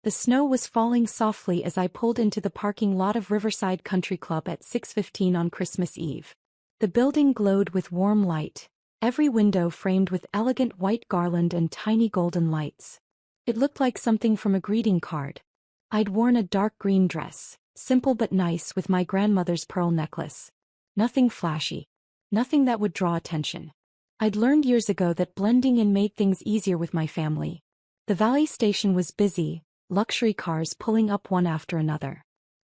The snow was falling softly as I pulled into the parking lot of Riverside Country Club at 6:15 on Christmas Eve. The building glowed with warm light, every window framed with elegant white garland and tiny golden lights. It looked like something from a greeting card. I'd worn a dark green dress, simple but nice, with my grandmother's pearl necklace. Nothing flashy. Nothing that would draw attention. I'd learned years ago that blending in made things easier with my family. The Valley Station was busy, luxury cars pulling up one after another.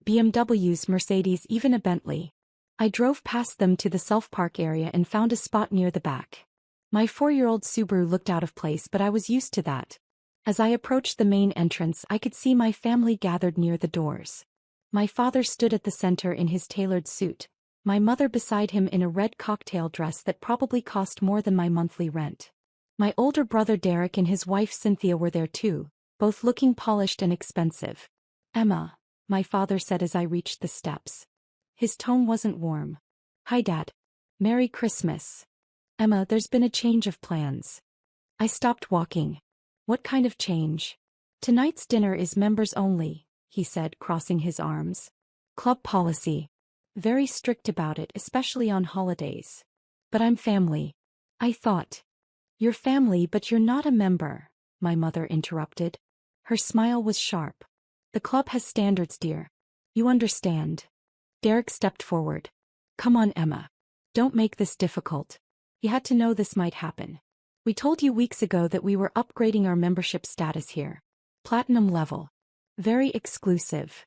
BMWs, Mercedes, even a Bentley. I drove past them to the self-park area and found a spot near the back. My 4-year-old Subaru looked out of place, but I was used to that. As I approached the main entrance, I could see my family gathered near the doors. My father stood at the center in his tailored suit, my mother beside him in a red cocktail dress that probably cost more than my monthly rent. My older brother Derek and his wife Cynthia were there too, both looking polished and expensive. "Emma," my father said as I reached the steps. His tone wasn't warm. "Hi, Dad. Merry Christmas." "Emma, there's been a change of plans." I stopped walking. "What kind of change?" "Tonight's dinner is members only," he said, crossing his arms. "Club policy. Very strict about it, especially on holidays. But I'm family." I thought. "You're family, but you're not a member," my mother interrupted. Her smile was sharp. "The club has standards, dear. You understand." Derek stepped forward. "Come on, Emma. Don't make this difficult. You had to know this might happen. We told you weeks ago that we were upgrading our membership status here. Platinum level. Very exclusive.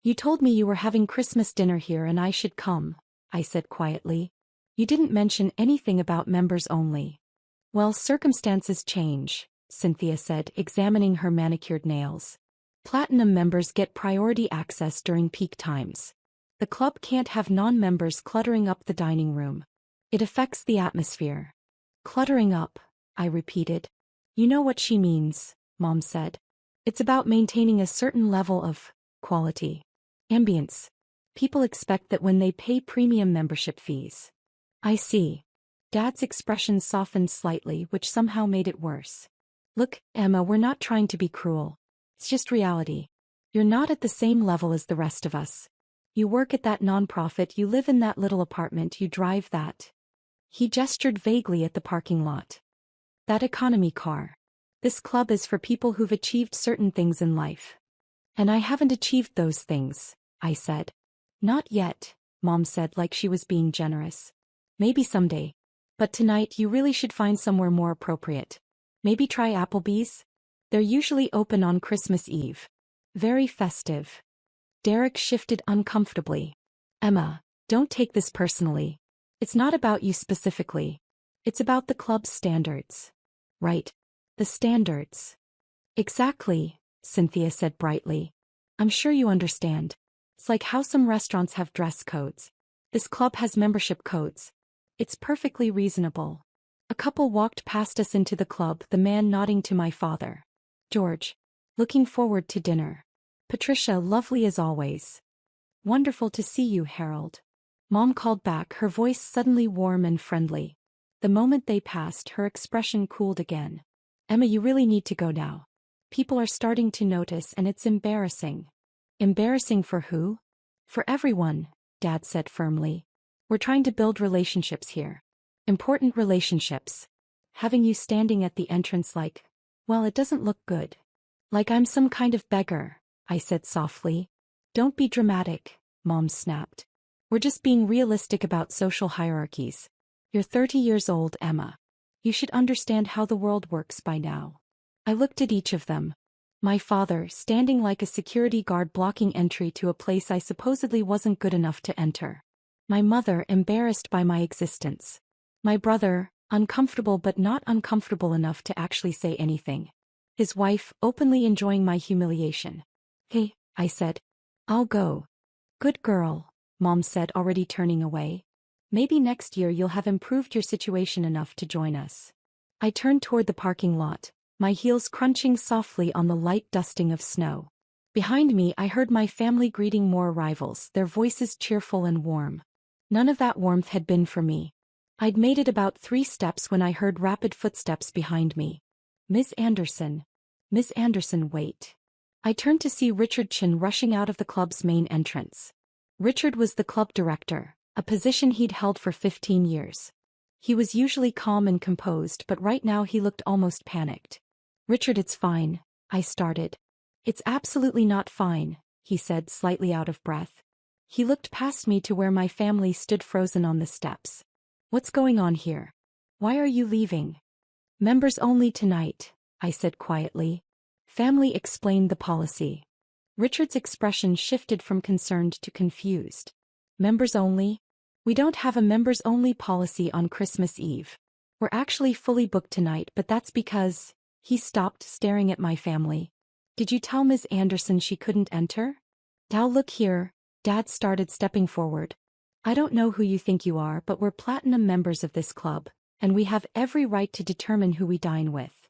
You told me you were having Christmas dinner here and I should come," I said quietly. "You didn't mention anything about members only." "Well, circumstances change," Cynthia said, examining her manicured nails. "Platinum members get priority access during peak times. The club can't have non-members cluttering up the dining room. It affects the atmosphere." "Cluttering up," I repeated. "You know what she means," Mom said. "It's about maintaining a certain level of quality. Ambience. People expect that when they pay premium membership fees." "I see." Dad's expression softened slightly, which somehow made it worse. "Look, Emma, we're not trying to be cruel. It's just reality. You're not at the same level as the rest of us. You work at that nonprofit, you live in that little apartment, you drive that." He gestured vaguely at the parking lot. "That economy car. This club is for people who've achieved certain things in life." "And I haven't achieved those things," I said. "Not yet," Mom said, like she was being generous. "Maybe someday. But tonight you really should find somewhere more appropriate. Maybe try Applebee's? They're usually open on Christmas Eve. Very festive." Derek shifted uncomfortably. "Emma, don't take this personally. It's not about you specifically. It's about the club's standards." "Right. The standards." "Exactly," Cynthia said brightly. "I'm sure you understand. It's like how some restaurants have dress codes. This club has membership codes. It's perfectly reasonable." A couple walked past us into the club, the man nodding to my father. "George. Looking forward to dinner. Patricia, lovely as always." "Wonderful to see you, Harold." Mom called back, her voice suddenly warm and friendly. The moment they passed, her expression cooled again. "Emma, you really need to go now. People are starting to notice and it's embarrassing." "Embarrassing for who?" "For everyone," Dad said firmly. "We're trying to build relationships here. Important relationships. Having you standing at the entrance well, it doesn't look good." "Like I'm some kind of beggar," I said softly. "Don't be dramatic," Mom snapped. "We're just being realistic about social hierarchies. You're 30 years old, Emma. You should understand how the world works by now." I looked at each of them. My father, standing like a security guard blocking entry to a place I supposedly wasn't good enough to enter. My mother, embarrassed by my existence. My brother, uncomfortable but not uncomfortable enough to actually say anything. His wife, openly enjoying my humiliation. "Hey," I said. "I'll go." "Good girl," Mom said, already turning away. "Maybe next year you'll have improved your situation enough to join us." I turned toward the parking lot, my heels crunching softly on the light dusting of snow. Behind me I heard my family greeting more arrivals, their voices cheerful and warm. None of that warmth had been for me. I'd made it about 3 steps when I heard rapid footsteps behind me. "Miss Anderson. Miss Anderson, wait." I turned to see Richard Chin rushing out of the club's main entrance. Richard was the club director, a position he'd held for 15 years. He was usually calm and composed, but right now he looked almost panicked. "Richard, it's fine," I started. "It's absolutely not fine," he said, slightly out of breath. He looked past me to where my family stood frozen on the steps. "What's going on here? Why are you leaving?" "Members only tonight," I said quietly. Family explained the policy. Richard's expression shifted from concerned to confused. "Members only? We don't have a members-only policy on Christmas Eve. We're actually fully booked tonight, but that's because..." He stopped, staring at my family. "Did you tell Ms. Anderson she couldn't enter?" "Now look here," Dad started, stepping forward. "I don't know who you think you are, but we're platinum members of this club, and we have every right to determine who we dine with.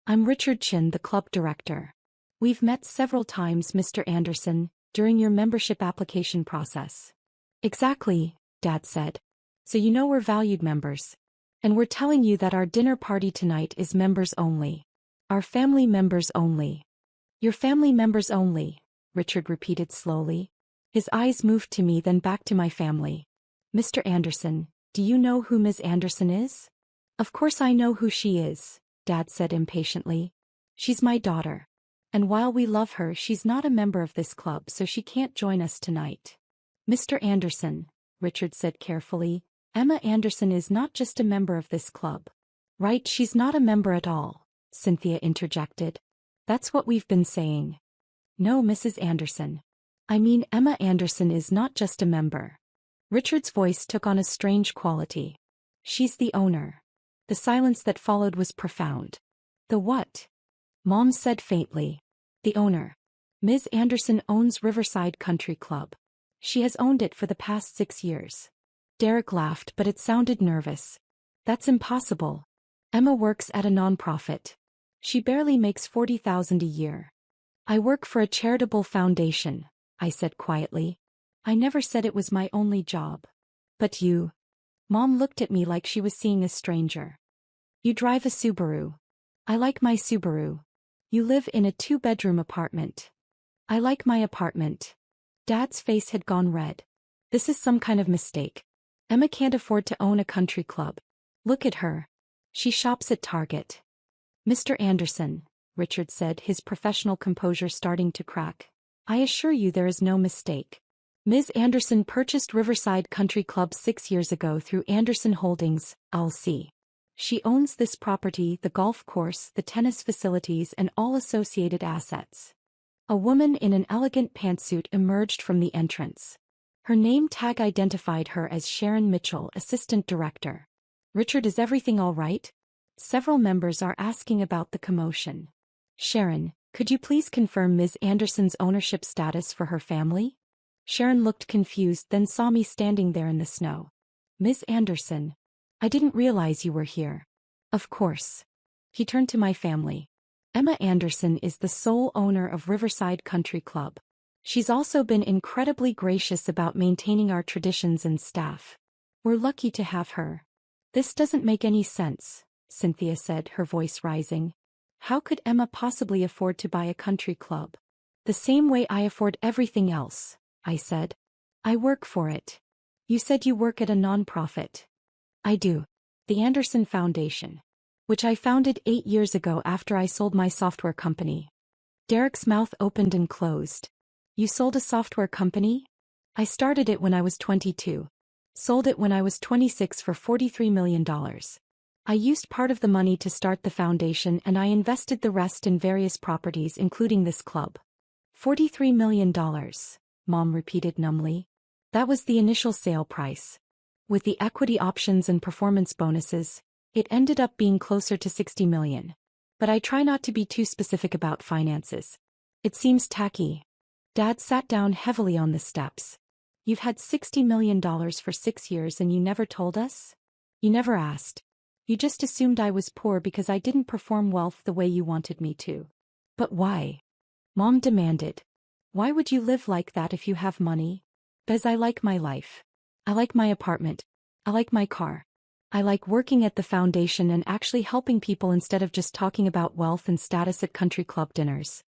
I'm Richard Chin, the club director. We've met several times, Mr. Anderson, during your membership application process." "Exactly," Dad said. "So you know we're valued members. And we're telling you that our dinner party tonight is members only. Our family members only." "Your family members only," Richard repeated slowly. His eyes moved to me, then back to my family. "Mr. Anderson, do you know who Ms. Anderson is?" "Of course I know who she is," Dad said impatiently. "She's my daughter. And while we love her, she's not a member of this club, so she can't join us tonight." "Mr. Anderson," Richard said carefully, "Emma Anderson is not just a member of this club." "Right, she's not a member at all," Cynthia interjected. "That's what we've been saying." "No, Mrs. Anderson. I mean, Emma Anderson is not just a member." Richard's voice took on a strange quality. "She's the owner." The silence that followed was profound. "The what?" Mom said faintly. "The owner. Ms. Anderson owns Riverside Country Club. She has owned it for the past 6 years. Derek laughed, but it sounded nervous. "That's impossible. Emma works at a nonprofit. She barely makes $40,000 a year." "I work for a charitable foundation," I said quietly. "I never said it was my only job." "But you..." Mom looked at me like she was seeing a stranger. "You drive a Subaru." "I like my Subaru." "You live in a 2-bedroom apartment." "I like my apartment." Dad's face had gone red. "This is some kind of mistake. Emma can't afford to own a country club. Look at her. She shops at Target." "Mr. Anderson," Richard said, his professional composure starting to crack, "I assure you there is no mistake. Ms. Anderson purchased Riverside Country Club 6 years ago through Anderson Holdings, LC. She owns this property, the golf course, the tennis facilities, and all associated assets." A woman in an elegant pantsuit emerged from the entrance. Her name tag identified her as Sharon Mitchell, Assistant Director. "Richard, is everything all right? Several members are asking about the commotion." "Sharon, could you please confirm Ms. Anderson's ownership status for her family?" Sharon looked confused, then saw me standing there in the snow. "Ms. Anderson, I didn't realize you were here." "Of course." He turned to my family. "Emma Anderson is the sole owner of Riverside Country Club. She's also been incredibly gracious about maintaining our traditions and staff. We're lucky to have her." "This doesn't make any sense," Cynthia said, her voice rising. "How could Emma possibly afford to buy a country club?" "The same way I afford everything else," I said. "I work for it." "You said you work at a nonprofit." "I do. The Anderson Foundation. Which I founded 8 years ago after I sold my software company." Derek's mouth opened and closed. "You sold a software company?" "I started it when I was 22. Sold it when I was 26 for $43 million. I used part of the money to start the foundation and I invested the rest in various properties including this club." $43 million, Mom repeated numbly. "That was the initial sale price. With the equity options and performance bonuses, it ended up being closer to $60 million. But I try not to be too specific about finances. It seems tacky." Dad sat down heavily on the steps. "You've had $60 million for 6 years and you never told us? You never asked. You just assumed I was poor because I didn't perform wealth the way you wanted me to." "But why?" Mom demanded. "Why would you live like that if you have money?" "Because I like my life. I like my apartment. I like my car. I like working at the foundation and actually helping people instead of just talking about wealth and status at country club dinners."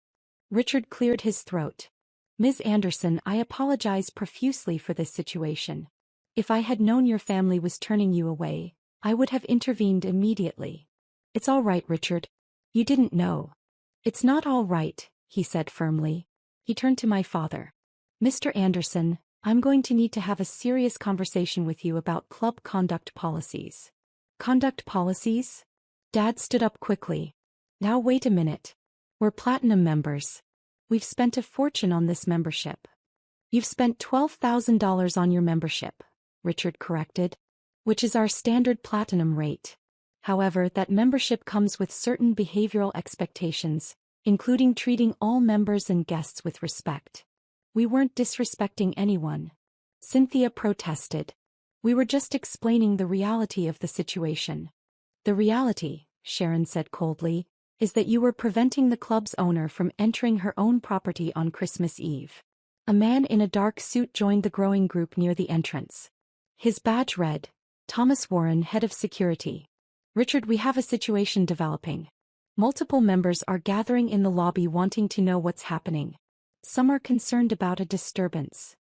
Richard cleared his throat. Ms. Anderson, I apologize profusely for this situation. If I had known your family was turning you away, I would have intervened immediately. It's all right, Richard. You didn't know. It's not all right, he said firmly. He turned to my father. Mr. Anderson, I'm going to need to have a serious conversation with you about club conduct policies. Conduct policies? Dad stood up quickly. Now wait a minute. We're platinum members. We've spent a fortune on this membership. You've spent $12,000 on your membership, Richard corrected, which is our standard platinum rate. However, that membership comes with certain behavioral expectations, including treating all members and guests with respect. We weren't disrespecting anyone. Cynthia protested. We were just explaining the reality of the situation. The reality, Sharon said coldly, is that you were preventing the club's owner from entering her own property on Christmas Eve. A man in a dark suit joined the growing group near the entrance. His badge read, Thomas Warren, Head of Security. Richard, we have a situation developing. Multiple members are gathering in the lobby wanting to know what's happening. Some are concerned about a disturbance.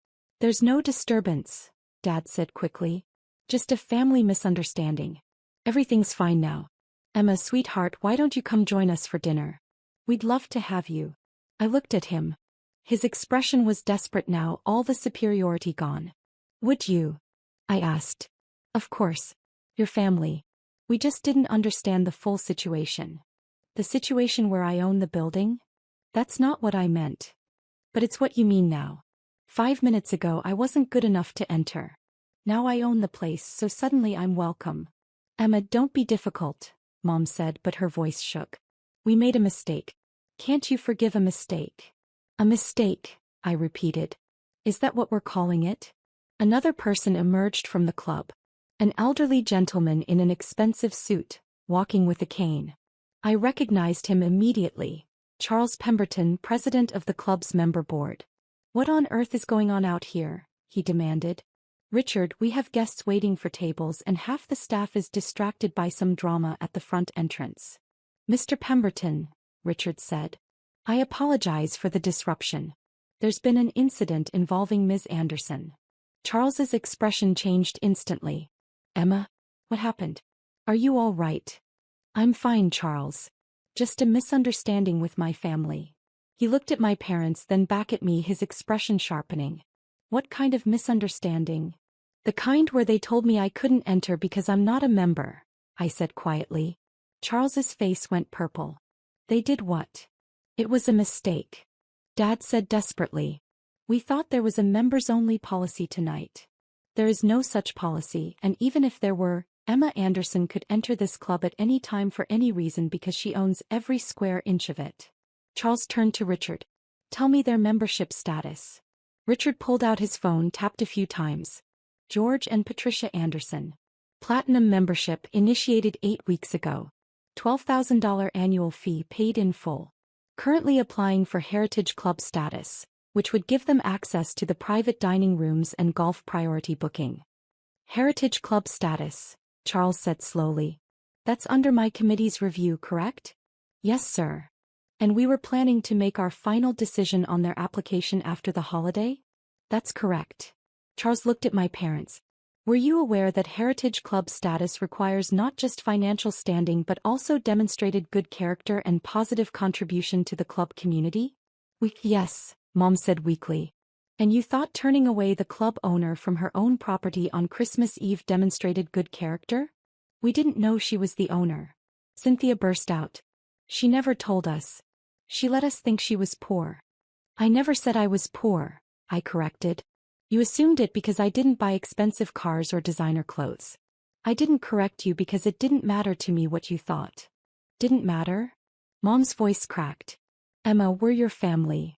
There's no disturbance, Dad said quickly. Just a family misunderstanding. Everything's fine now. Emma, sweetheart, why don't you come join us for dinner? We'd love to have you. I looked at him. His expression was desperate now, all the superiority gone. Would you? I asked. Of course. Your family. We just didn't understand the full situation. The situation where I own the building? That's not what I meant. But it's what you mean now. 5 minutes ago I wasn't good enough to enter. Now I own the place, so suddenly I'm welcome. Emma, don't be difficult, Mom said, but her voice shook. We made a mistake. Can't you forgive a mistake? A mistake, I repeated. Is that what we're calling it? Another person emerged from the club. An elderly gentleman in an expensive suit, walking with a cane. I recognized him immediately. Charles Pemberton, president of the club's member board. What on earth is going on out here? He demanded. Richard, we have guests waiting for tables and half the staff is distracted by some drama at the front entrance. Mr. Pemberton, Richard said. I apologize for the disruption. There's been an incident involving Ms. Anderson. Charles's expression changed instantly. Emma? What happened? Are you all right? I'm fine, Charles. Just a misunderstanding with my family. He looked at my parents, then back at me, his expression sharpening. What kind of misunderstanding? The kind where they told me I couldn't enter because I'm not a member, I said quietly. Charles's face went purple. They did what? It was a mistake. Dad said desperately. We thought there was a members-only policy tonight. There is no such policy, and even if there were, Emma Anderson could enter this club at any time for any reason because she owns every square inch of it. Charles turned to Richard. Tell me their membership status. Richard pulled out his phone, tapped a few times. George and Patricia Anderson. Platinum membership initiated 8 weeks ago. $12,000 annual fee paid in full. Currently applying for Heritage Club status, which would give them access to the private dining rooms and golf priority booking. Heritage Club status, Charles said slowly. That's under my committee's review, correct? Yes, sir. And we were planning to make our final decision on their application after the holiday? That's correct. Charles looked at my parents. Were you aware that Heritage Club status requires not just financial standing but also demonstrated good character and positive contribution to the club community? Yes, Mom said weakly. And you thought turning away the club owner from her own property on Christmas Eve demonstrated good character? We didn't know she was the owner. Cynthia burst out. She never told us. She let us think she was poor. I never said I was poor, I corrected. You assumed it because I didn't buy expensive cars or designer clothes. I didn't correct you because it didn't matter to me what you thought. Didn't matter? Mom's voice cracked. Emma, we're your family.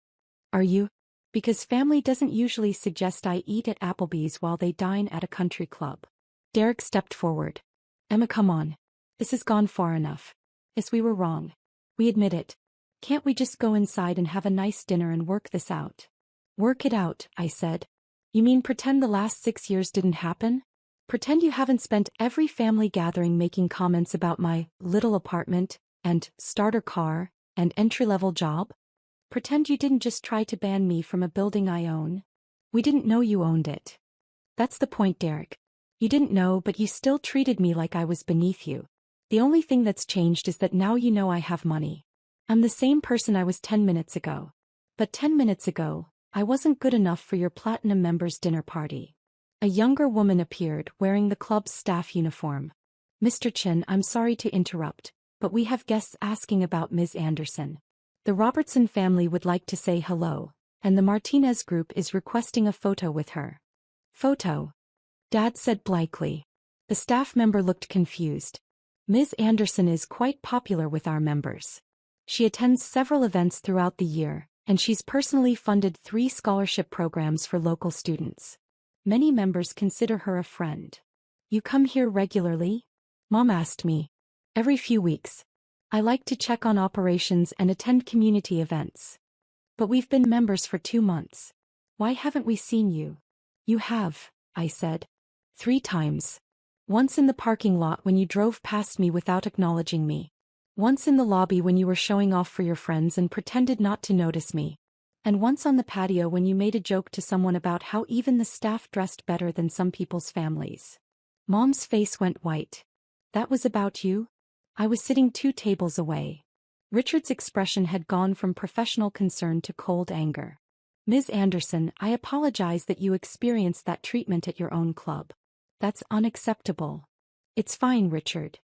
Are you? Because family doesn't usually suggest I eat at Applebee's while they dine at a country club. Derek stepped forward. Emma, come on. This has gone far enough. Yes, we were wrong. We admit it. Can't we just go inside and have a nice dinner and work this out? Work it out, I said. You mean pretend the last 6 years didn't happen? Pretend you haven't spent every family gathering making comments about my little apartment, and starter car, and entry-level job? Pretend you didn't just try to ban me from a building I own. We didn't know you owned it. That's the point, Derek. You didn't know, but you still treated me like I was beneath you. The only thing that's changed is that now you know I have money. I'm the same person I was 10 minutes ago. But 10 minutes ago, I wasn't good enough for your platinum members' dinner party. A younger woman appeared, wearing the club's staff uniform. Mr. Chin, I'm sorry to interrupt, but we have guests asking about Ms. Anderson. The Robertson family would like to say hello, and the Martinez group is requesting a photo with her. Photo? Dad said blithely. The staff member looked confused. Ms. Anderson is quite popular with our members. She attends several events throughout the year, and she's personally funded 3 scholarship programs for local students. Many members consider her a friend. You come here regularly? Mom asked me. Every few weeks. I like to check on operations and attend community events. But we've been members for 2 months. Why haven't we seen you? You have, I said. 3 times. Once in the parking lot when you drove past me without acknowledging me. Once in the lobby when you were showing off for your friends and pretended not to notice me. And once on the patio when you made a joke to someone about how even the staff dressed better than some people's families. Mom's face went white. That was about you? I was sitting 2 tables away. Richard's expression had gone from professional concern to cold anger. Ms. Anderson, I apologize that you experienced that treatment at your own club. That's unacceptable. It's fine, Richard.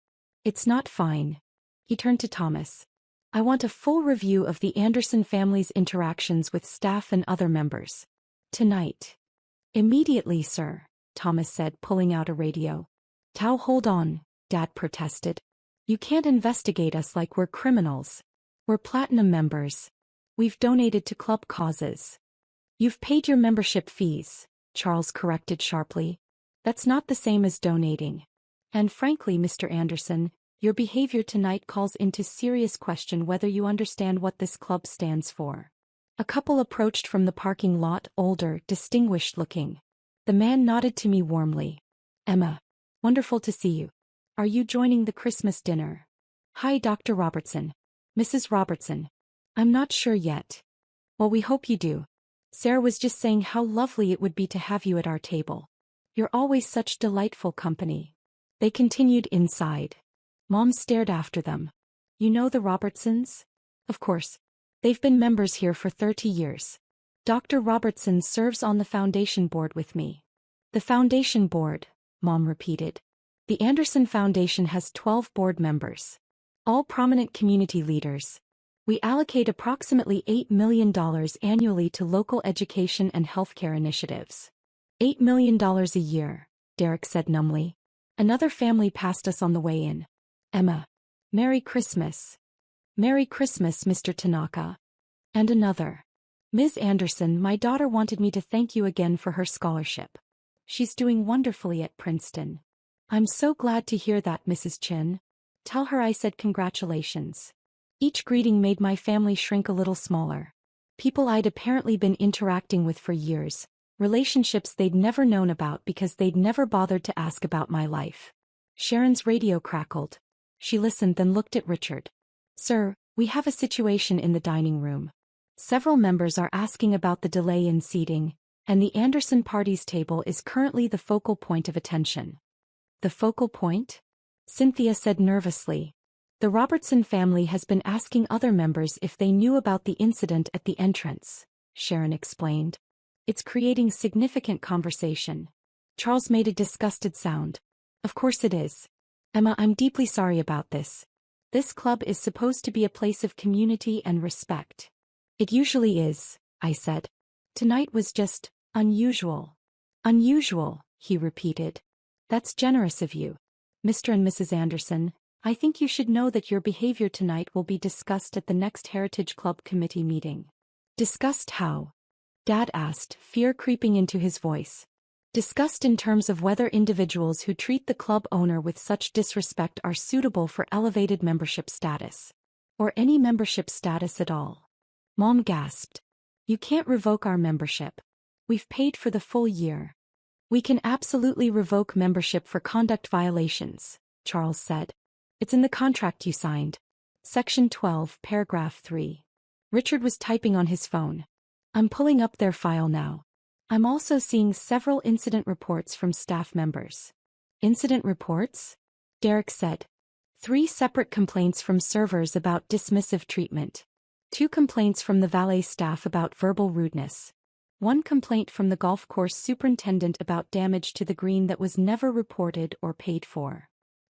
It's not fine. He turned to Thomas. I want a full review of the Anderson family's interactions with staff and other members. Tonight. Immediately, sir, Thomas said, pulling out a radio. Tao, hold on, Dad protested. You can't investigate us like we're criminals. We're platinum members. We've donated to club causes. You've paid your membership fees, Charles corrected sharply. That's not the same as donating. And frankly, Mr. Anderson, your behavior tonight calls into serious question whether you understand what this club stands for. A couple approached from the parking lot, older, distinguished-looking. The man nodded to me warmly. Emma. Wonderful to see you. Are you joining the Christmas dinner? Hi, Dr. Robertson. Mrs. Robertson. I'm not sure yet. Well, we hope you do. Sarah was just saying how lovely it would be to have you at our table. You're always such delightful company. They continued inside. Mom stared after them. You know the Robertsons? Of course. They've been members here for 30 years. Dr. Robertson serves on the foundation board with me. The foundation board, Mom repeated. The Anderson Foundation has 12 board members. All prominent community leaders. We allocate approximately $8 million annually to local education and healthcare initiatives. $8 million a year, Derek said numbly. Another family passed us on the way in. Emma. Merry Christmas. Merry Christmas, Mr. Tanaka. And another. Ms. Anderson, my daughter wanted me to thank you again for her scholarship. She's doing wonderfully at Princeton. I'm so glad to hear that, Mrs. Chin. Tell her I said congratulations. Each greeting made my family shrink a little smaller. People I'd apparently been interacting with for years, relationships they'd never known about because they'd never bothered to ask about my life. Sharon's radio crackled. She listened, then looked at Richard. Sir, we have a situation in the dining room. Several members are asking about the delay in seating, and the Anderson party's table is currently the focal point of attention. The focal point? Cynthia said nervously. The Robertson family has been asking other members if they knew about the incident at the entrance, Sharon explained. It's creating significant conversation. Charles made a disgusted sound. Of course it is. Emma, I'm deeply sorry about this. This club is supposed to be a place of community and respect. It usually is, I said. Tonight was just unusual. Unusual, he repeated. That's generous of you. Mr. and Mrs. Anderson, I think you should know that your behavior tonight will be discussed at the next Heritage Club committee meeting. Discussed how? Dad asked, fear creeping into his voice. Discussed in terms of whether individuals who treat the club owner with such disrespect are suitable for elevated membership status. Or any membership status at all. Mom gasped. You can't revoke our membership. We've paid for the full year. We can absolutely revoke membership for conduct violations, Charles said. It's in the contract you signed. Section 12, paragraph 3. Richard was typing on his phone. I'm pulling up their file now. I'm also seeing several incident reports from staff members. Incident reports? Derek said. 3 separate complaints from servers about dismissive treatment. 2 complaints from the valet staff about verbal rudeness. 1 complaint from the golf course superintendent about damage to the green that was never reported or paid for.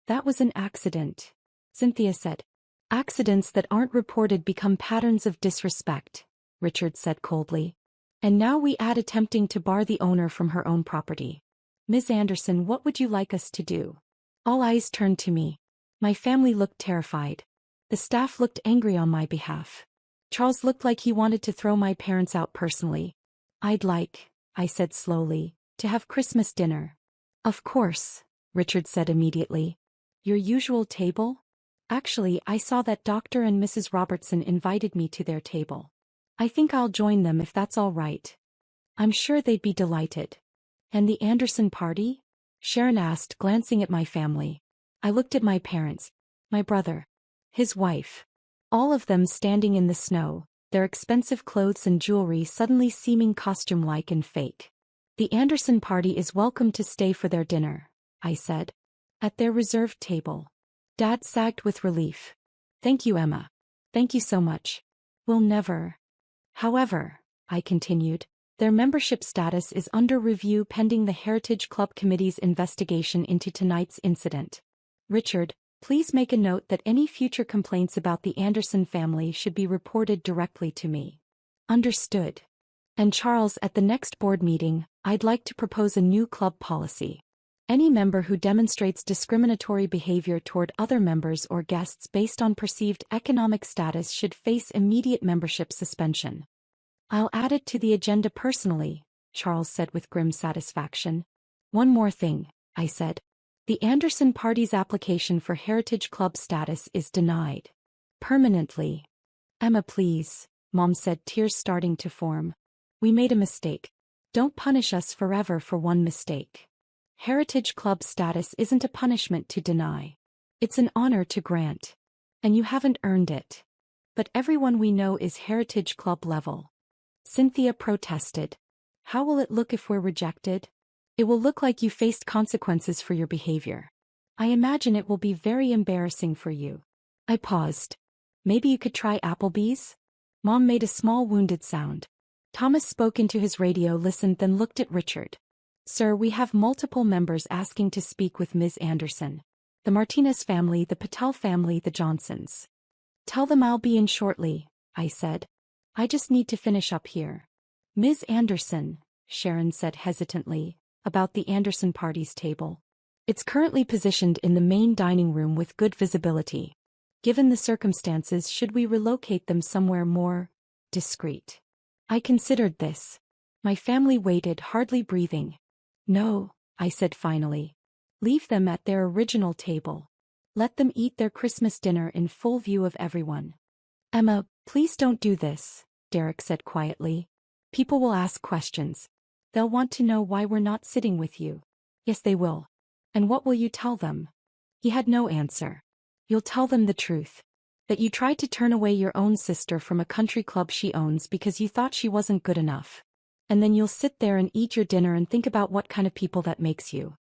That was an accident, Cynthia said. Accidents that aren't reported become patterns of disrespect, Richard said coldly. And now we add attempting to bar the owner from her own property. Ms. Anderson, what would you like us to do? All eyes turned to me. My family looked terrified. The staff looked angry on my behalf. Charles looked like he wanted to throw my parents out personally. I'd like, I said slowly, to have Christmas dinner. Of course, Richard said immediately. Your usual table? Actually, I saw that Dr. and Mrs. Robertson invited me to their table. I think I'll join them if that's all right. I'm sure they'd be delighted. And the Anderson party? Sharon asked, glancing at my family. I looked at my parents, my brother, his wife. All of them standing in the snow, their expensive clothes and jewelry suddenly seeming costume-like and fake. The Anderson party is welcome to stay for their dinner, I said. At their reserved table. Dad sagged with relief. Thank you, Emma. Thank you so much. We'll never. However, I continued, their membership status is under review pending the Heritage Club Committee's investigation into tonight's incident. Richard, please make a note that any future complaints about the Anderson family should be reported directly to me. Understood. And Charles, at the next board meeting, I'd like to propose a new club policy. Any member who demonstrates discriminatory behavior toward other members or guests based on perceived economic status should face immediate membership suspension. I'll add it to the agenda personally, Charles said with grim satisfaction. One more thing, I said. The Anderson party's application for Heritage Club status is denied. Permanently. Emma, please, Mom said, tears starting to form. We made a mistake. Don't punish us forever for one mistake. Heritage Club status isn't a punishment to deny. It's an honor to grant. And you haven't earned it. But everyone we know is Heritage Club level. Cynthia protested. How will it look if we're rejected? It will look like you faced consequences for your behavior. I imagine it will be very embarrassing for you. I paused. Maybe you could try Applebee's? Mom made a small wounded sound. Thomas spoke into his radio, listened, then looked at Richard. Sir, we have multiple members asking to speak with Ms. Anderson. The Martinez family, the Patel family, the Johnsons. Tell them I'll be in shortly, I said. I just need to finish up here. Ms. Anderson, Sharon said hesitantly, about the Anderson party's table. It's currently positioned in the main dining room with good visibility. Given the circumstances, should we relocate them somewhere more discreet? I considered this. My family waited, hardly breathing. No, I said finally. Leave them at their original table. Let them eat their Christmas dinner in full view of everyone. Emma, please don't do this, Derek said quietly. People will ask questions. They'll want to know why we're not sitting with you. Yes, they will. And what will you tell them? He had no answer. You'll tell them the truth. That you tried to turn away your own sister from a country club she owns because you thought she wasn't good enough. And then you'll sit there and eat your dinner and think about what kind of people that makes you.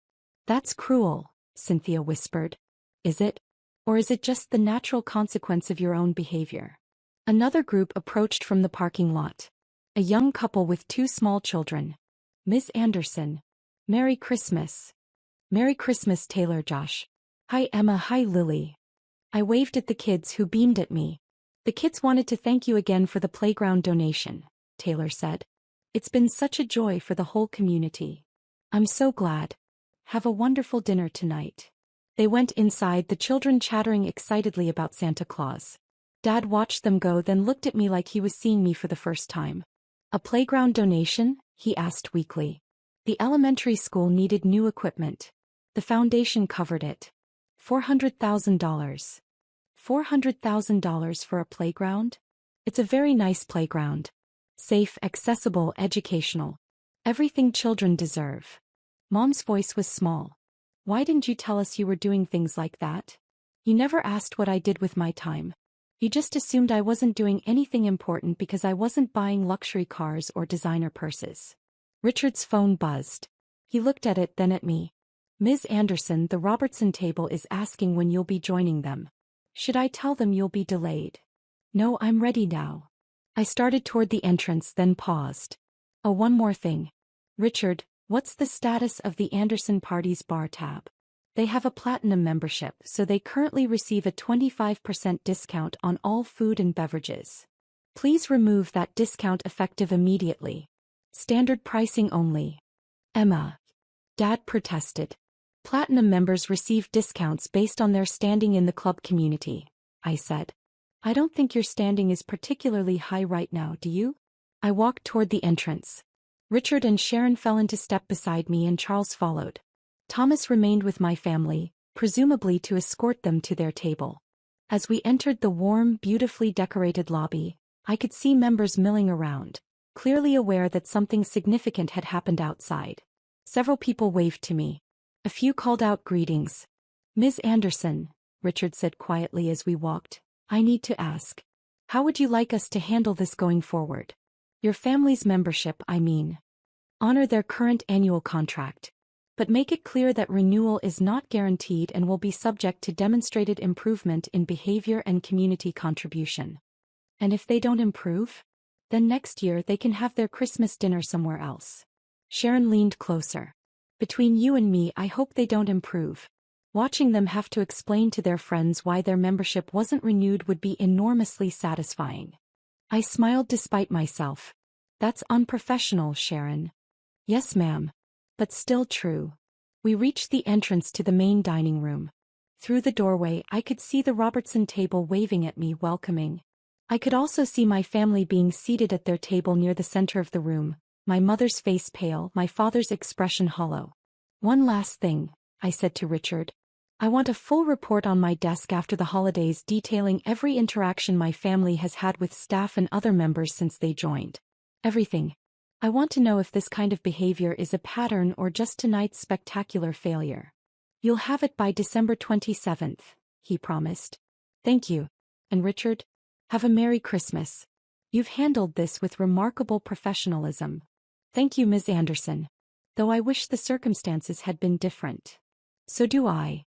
That's cruel, Cynthia whispered. Is it? Or is it just the natural consequence of your own behavior? Another group approached from the parking lot. A young couple with 2 small children. Miss Anderson. Merry Christmas. Merry Christmas, Taylor, Josh. Hi, Emma. Hi, Lily. I waved at the kids who beamed at me. The kids wanted to thank you again for the playground donation, Taylor said. It's been such a joy for the whole community. I'm so glad. Have a wonderful dinner tonight. They went inside, the children chattering excitedly about Santa Claus. Dad watched them go, then looked at me like he was seeing me for the first time. A playground donation? He asked weakly. The elementary school needed new equipment. The foundation covered it. $400,000. $400,000 for a playground? It's a very nice playground. Safe, accessible, educational. Everything children deserve. Mom's voice was small. Why didn't you tell us you were doing things like that? You never asked what I did with my time. You just assumed I wasn't doing anything important because I wasn't buying luxury cars or designer purses. Richard's phone buzzed. He looked at it, then at me. Ms. Anderson, the Robertson table is asking when you'll be joining them. Should I tell them you'll be delayed? No, I'm ready now. I started toward the entrance, then paused. Oh, one more thing. Richard, what's the status of the Anderson Party's bar tab? They have a platinum membership, so they currently receive a 25% discount on all food and beverages. Please remove that discount effective immediately. Standard pricing only. Emma. Dad protested. Platinum members receive discounts based on their standing in the club community, I said. I don't think your standing is particularly high right now, do you? I walked toward the entrance. Richard and Sharon fell into step beside me and Charles followed. Thomas remained with my family, presumably to escort them to their table. As we entered the warm, beautifully decorated lobby, I could see members milling around, clearly aware that something significant had happened outside. Several people waved to me. A few called out greetings. Ms. Anderson, Richard said quietly as we walked, I need to ask. How would you like us to handle this going forward? Your family's membership, I mean. Honor their current annual contract. But make it clear that renewal is not guaranteed and will be subject to demonstrated improvement in behavior and community contribution. And if they don't improve? Then next year they can have their Christmas dinner somewhere else. Sharon leaned closer. Between you and me, I hope they don't improve. Watching them have to explain to their friends why their membership wasn't renewed would be enormously satisfying. I smiled despite myself. That's unprofessional, Sharon. Yes, ma'am. But still true. We reached the entrance to the main dining room. Through the doorway, I could see the Robertson table waving at me, welcoming. I could also see my family being seated at their table near the center of the room, my mother's face pale, my father's expression hollow. One last thing, I said to Richard. I want a full report on my desk after the holidays detailing every interaction my family has had with staff and other members since they joined. Everything. I want to know if this kind of behavior is a pattern or just tonight's spectacular failure. You'll have it by December 27th, he promised. Thank you. And Richard, have a Merry Christmas. You've handled this with remarkable professionalism. Thank you, Ms. Anderson. Though I wish the circumstances had been different. So do I.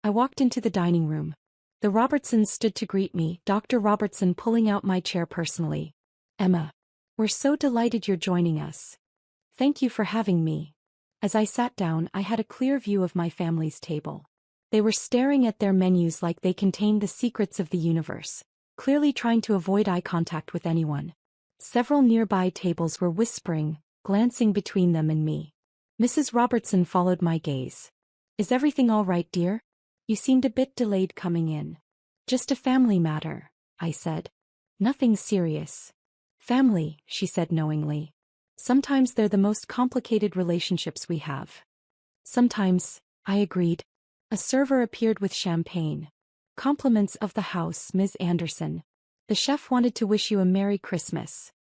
I walked into the dining room. The Robertsons stood to greet me, Dr. Robertson pulling out my chair personally. Emma. We're so delighted you're joining us. Thank you for having me. As I sat down, I had a clear view of my family's table. They were staring at their menus like they contained the secrets of the universe, clearly trying to avoid eye contact with anyone. Several nearby tables were whispering, glancing between them and me. Mrs. Robertson followed my gaze. Is everything all right, dear? You seemed a bit delayed coming in. Just a family matter, I said. Nothing serious. Family, she said knowingly. Sometimes they're the most complicated relationships we have. Sometimes, I agreed. A server appeared with champagne. Compliments of the house, Ms. Anderson. The chef wanted to wish you a Merry Christmas.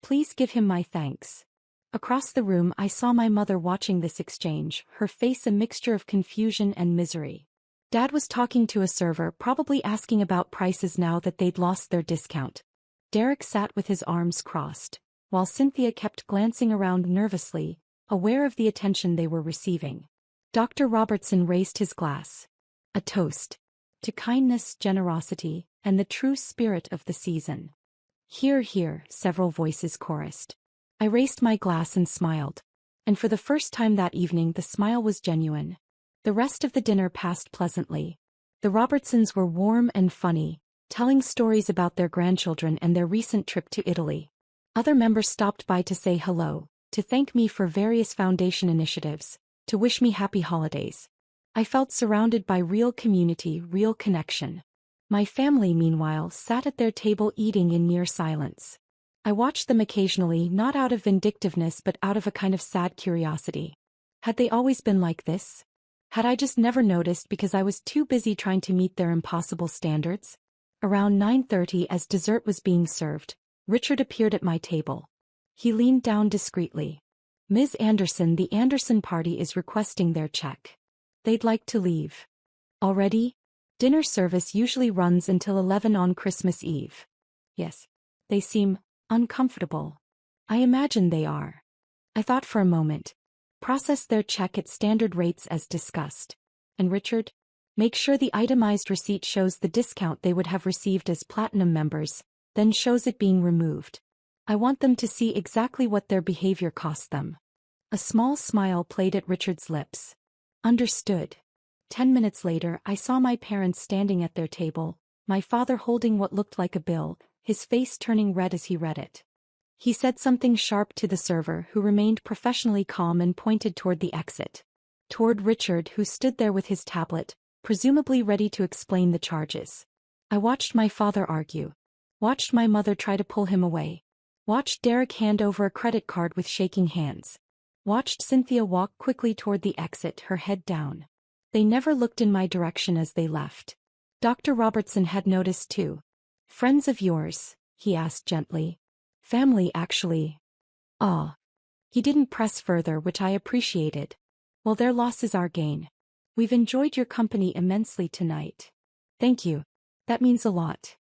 Please give him my thanks. Across the room I saw my mother watching this exchange, her face a mixture of confusion and misery. Dad was talking to a server, probably asking about prices now that they'd lost their discount. Derek sat with his arms crossed, while Cynthia kept glancing around nervously, aware of the attention they were receiving. Dr. Robertson raised his glass. A toast. To kindness, generosity, and the true spirit of the season. Hear, hear, several voices chorused. I raised my glass and smiled. And for the first time that evening the smile was genuine. The rest of the dinner passed pleasantly. The Robertsons were warm and funny, telling stories about their grandchildren and their recent trip to Italy. Other members stopped by to say hello, to thank me for various foundation initiatives, to wish me happy holidays. I felt surrounded by real community, real connection. My family, meanwhile, sat at their table eating in near silence. I watched them occasionally, not out of vindictiveness but out of a kind of sad curiosity. Had they always been like this? Had I just never noticed because I was too busy trying to meet their impossible standards? Around 9:30, as dessert was being served, Richard appeared at my table. He leaned down discreetly. Ms. Anderson, the Anderson party is requesting their check. They'd like to leave. Already? Dinner service usually runs until 11 on Christmas Eve. Yes. They seem uncomfortable. I imagine they are. I thought for a moment. Process their check at standard rates as discussed. And Richard? Make sure the itemized receipt shows the discount they would have received as platinum members, then shows it being removed. I want them to see exactly what their behavior cost them. A small smile played at Richard's lips. Understood. 10 minutes later, I saw my parents standing at their table, my father holding what looked like a bill, his face turning red as he read it. He said something sharp to the server, who remained professionally calm and pointed toward the exit. Toward Richard, who stood there with his tablet, presumably ready to explain the charges. I watched my father argue. Watched my mother try to pull him away. Watched Derek hand over a credit card with shaking hands. Watched Cynthia walk quickly toward the exit, her head down. They never looked in my direction as they left. Dr. Robertson had noticed too. Friends of yours? He asked gently. Family, actually. Ah. He didn't press further, which I appreciated. Well, their loss is our gain. We've enjoyed your company immensely tonight. Thank you. That means a lot.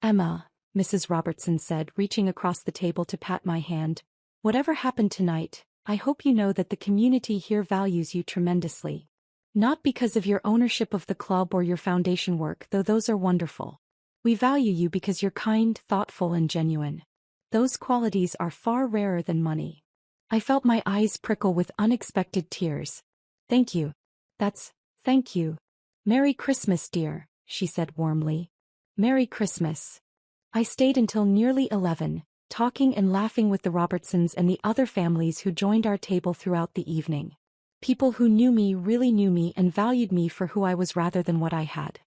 Emma, Mrs. Robertson said, reaching across the table to pat my hand. Whatever happened tonight, I hope you know that the community here values you tremendously. Not because of your ownership of the club or your foundation work, though those are wonderful. We value you because you're kind, thoughtful, and genuine. Those qualities are far rarer than money. I felt my eyes prickle with unexpected tears. Thank you. Thank you. Merry Christmas, dear, she said warmly. Merry Christmas. I stayed until nearly 11, talking and laughing with the Robertsons and the other families who joined our table throughout the evening. People who knew me really knew me and valued me for who I was rather than what I had.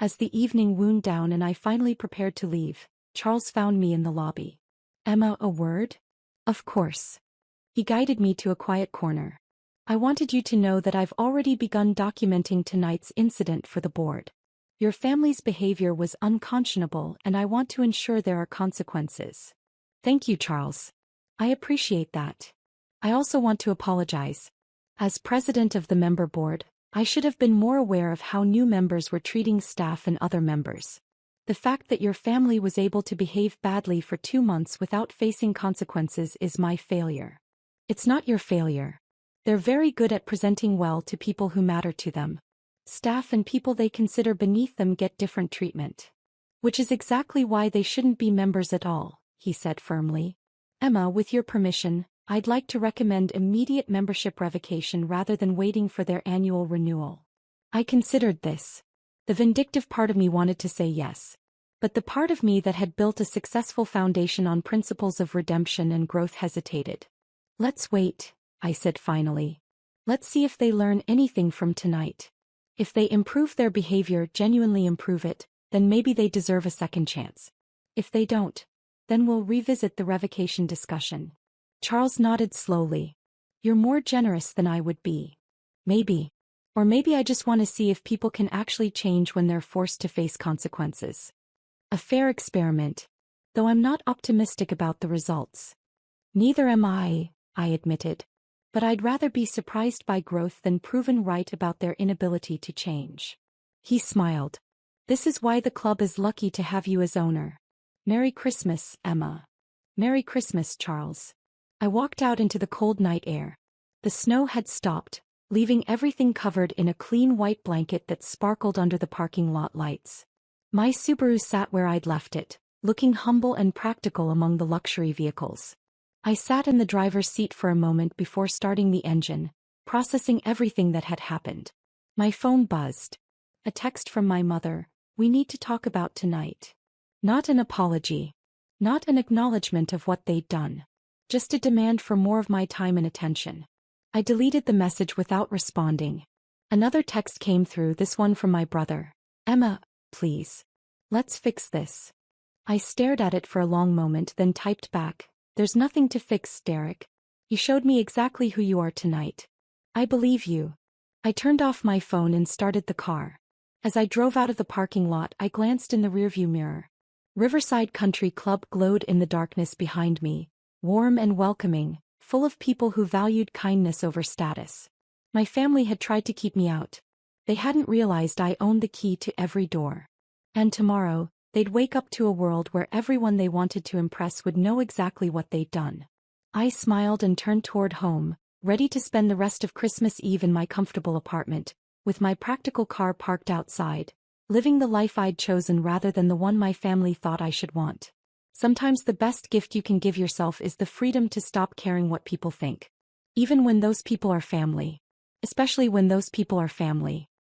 As the evening wound down and I finally prepared to leave, Charles found me in the lobby. Emma, a word? Of course. He guided me to a quiet corner. I wanted you to know that I've already begun documenting tonight's incident for the board. Your family's behavior was unconscionable and I want to ensure there are consequences. Thank you, Charles. I appreciate that. I also want to apologize. As president of the member board, I should have been more aware of how new members were treating staff and other members. The fact that your family was able to behave badly for 2 months without facing consequences is my failure. It's not your failure. They're very good at presenting well to people who matter to them. Staff and people they consider beneath them get different treatment. Which is exactly why they shouldn't be members at all, he said firmly. Emma, with your permission, I'd like to recommend immediate membership revocation rather than waiting for their annual renewal. I considered this. The vindictive part of me wanted to say yes. But the part of me that had built a successful foundation on principles of redemption and growth hesitated. Let's wait, I said finally. Let's see if they learn anything from tonight. If they improve their behavior, genuinely improve it, then maybe they deserve a second chance. If they don't, then we'll revisit the revocation discussion. Charles nodded slowly. You're more generous than I would be. Maybe. Or maybe I just want to see if people can actually change when they're forced to face consequences. A fair experiment. Though I'm not optimistic about the results. Neither am I admitted. But I'd rather be surprised by growth than proven right about their inability to change. He smiled. This is why the club is lucky to have you as owner. Merry Christmas, Emma. Merry Christmas, Charles. I walked out into the cold night air. The snow had stopped, leaving everything covered in a clean white blanket that sparkled under the parking lot lights. My Subaru sat where I'd left it, looking humble and practical among the luxury vehicles. I sat in the driver's seat for a moment before starting the engine, processing everything that had happened. My phone buzzed. A text from my mother. We need to talk about tonight. Not an apology. Not an acknowledgement of what they'd done. Just a demand for more of my time and attention. I deleted the message without responding. Another text came through, this one from my brother. Emma, please. Let's fix this. I stared at it for a long moment, then typed back. There's nothing to fix, Derek. You showed me exactly who you are tonight. I believe you. I turned off my phone and started the car. As I drove out of the parking lot, I glanced in the rearview mirror. Riverside Country Club glowed in the darkness behind me, warm and welcoming, full of people who valued kindness over status. My family had tried to keep me out. They hadn't realized I owned the key to every door. And tomorrow, they'd wake up to a world where everyone they wanted to impress would know exactly what they'd done. I smiled and turned toward home, ready to spend the rest of Christmas Eve in my comfortable apartment, with my practical car parked outside, living the life I'd chosen rather than the one my family thought I should want. Sometimes the best gift you can give yourself is the freedom to stop caring what people think. Even when those people are family. Especially when those people are family.